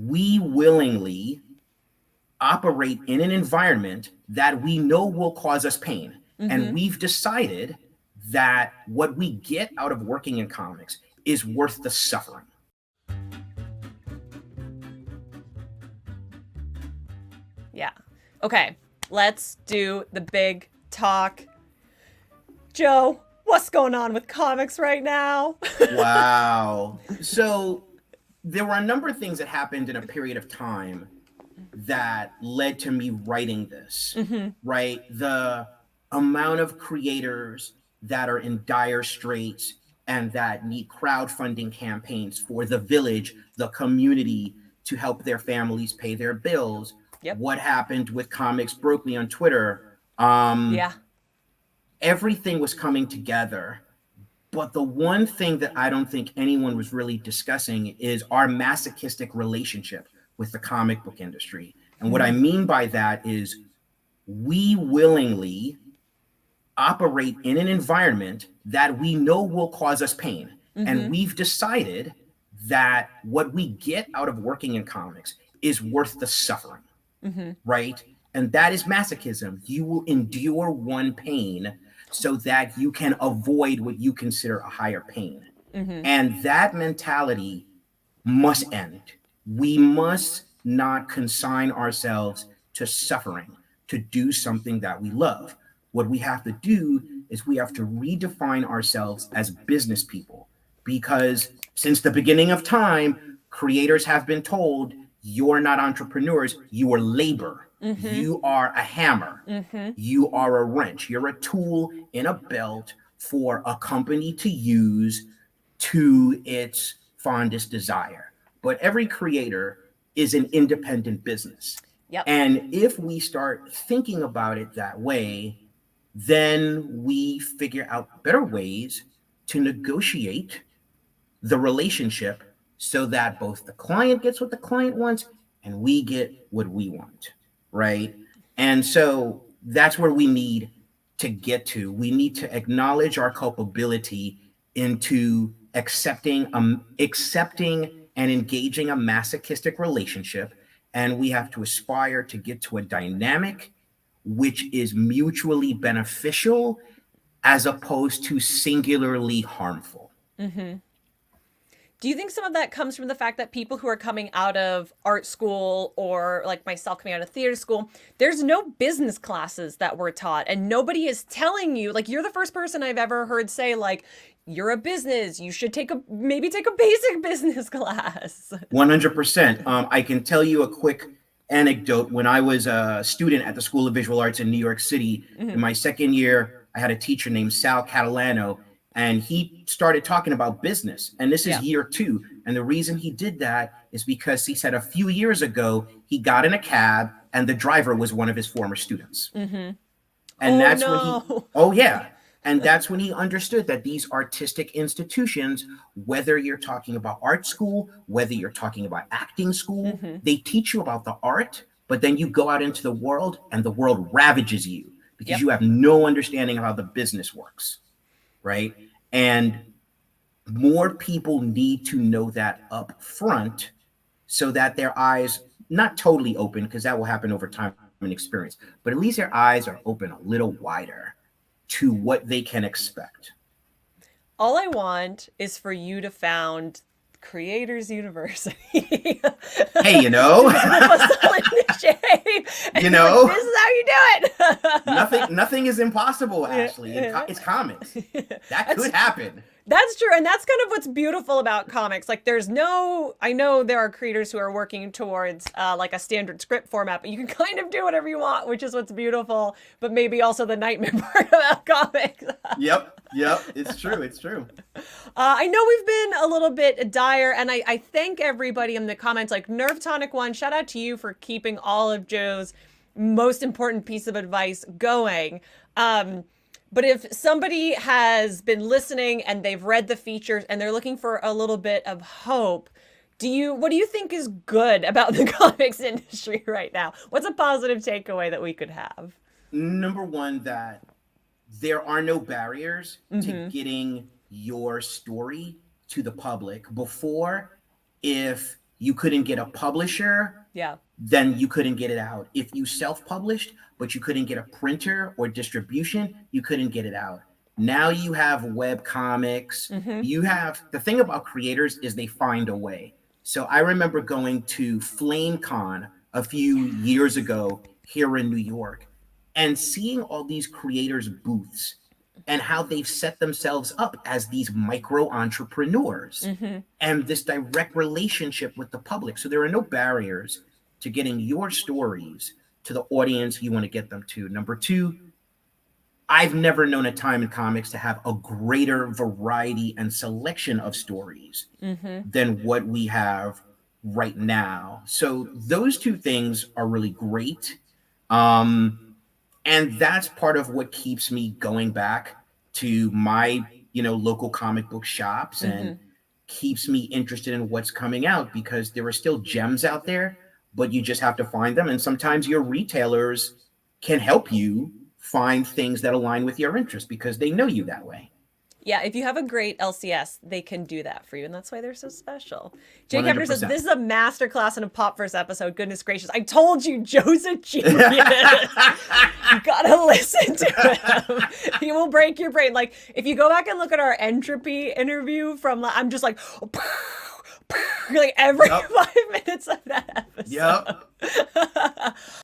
we willingly operate in an environment that we know will cause us pain. And we've decided that what we get out of working in comics is worth the suffering. Yeah. Okay, let's do the big talk. Joe, what's going on with comics right now? Wow. So there were a number of things that happened in a period of time that led to me writing this, right? The amount of creators that are in dire straits and that need crowdfunding campaigns for the village, the community, to help their families pay their bills. Yep. What happened with Comics Broke Me on Twitter? Yeah. Everything was coming together. But the one thing that I don't think anyone was really discussing is our masochistic relationship with the comic book industry. And what I mean by that is we willingly operate in an environment that we know will cause us pain. And we've decided that what we get out of working in comics is worth the suffering, right? And that is masochism. You will endure one pain so that you can avoid what you consider a higher pain. And that mentality must end. We must not consign ourselves to suffering to do something that we love. What we have to do is we have to redefine ourselves as business people, because since the beginning of time, creators have been told, you're not entrepreneurs, you are labor. You are a hammer. You are a wrench. You're a tool in a belt for a company to use to its fondest desire. But every creator is an independent business. Yep. And if we start thinking about it that way, then we figure out better ways to negotiate the relationship so that both the client gets what the client wants and we get what we want, right? And so that's where we need to get to. We need to acknowledge our culpability into accepting and engaging a masochistic relationship. And we have to aspire to get to a dynamic which is mutually beneficial as opposed to singularly harmful. Do you think some of that comes from the fact that people who are coming out of art school, or like myself coming out of theater school, there's no business classes that were taught, and nobody is telling you, like, you're the first person I've ever heard say, like, you're a business, you should maybe take a basic business class. 100%. I can tell you a quick anecdote. When I was a student at the School of Visual Arts in New York City, in my second year, I had a teacher named Sal Catalano, and he started talking about business. And this is year 2. And the reason he did that is because he said a few years ago, he got in a cab and the driver was one of his former students. And that's when that's when he understood that these artistic institutions, whether you're talking about art school, whether you're talking about acting school, they teach you about the art, but then you go out into the world and the world ravages you because you have no understanding of how the business works, right? And more people need to know that up front so that their eyes, not totally open, because that will happen over time and experience, but at least their eyes are open a little wider to what they can expect. All I want is for you to found Creators University. Hey, you know, you know, like, this is how you do it. Nothing is impossible, Ashley. It's comics. That could happen. That's true. And that's kind of what's beautiful about comics. Like, I know there are creators who are working towards like a standard script format, but you can kind of do whatever you want, which is what's beautiful, but maybe also the nightmare part about comics. Yep. It's true. I know we've been a little bit dire, and I thank everybody in the comments, like Nerve Tonic 1, shout out to you for keeping all of Joe's most important piece of advice going. But if somebody has been listening and they've read the features and they're looking for a little bit of hope, what do you think is good about the comics industry right now? What's a positive takeaway that we could have? Number one, that there are no barriers to getting your story to the public. Before, if you couldn't get a publisher, Yeah. then you couldn't get it out. If you self-published, but you couldn't get a printer or distribution, you couldn't get it out. Now you have web comics. You have, the thing about creators is they find a way. So I remember going to FlameCon a few years ago here in New York and seeing all these creators booths and how they've set themselves up as these micro entrepreneurs and this direct relationship with the public. So there are no barriers to getting your stories to the audience you want to get them to. Number two, I've never known a time in comics to have a greater variety and selection of stories than what we have right now. So those two things are really great. And that's part of what keeps me going back to my, local comic book shops and keeps me interested in what's coming out, because there are still gems out there, but you just have to find them. And sometimes your retailers can help you find things that align with your interest because they know you that way. Yeah, if you have a great LCS, they can do that for you, and that's why they're so special. Jake Hefner says, 100%. this is a masterclass in a Popverse episode. Goodness gracious. I told you, Joe's a genius. You gotta listen to him. He will break your brain. Like, if you go back and look at our Entropy interview from, I'm just like, like every 5 minutes of that episode. Yep.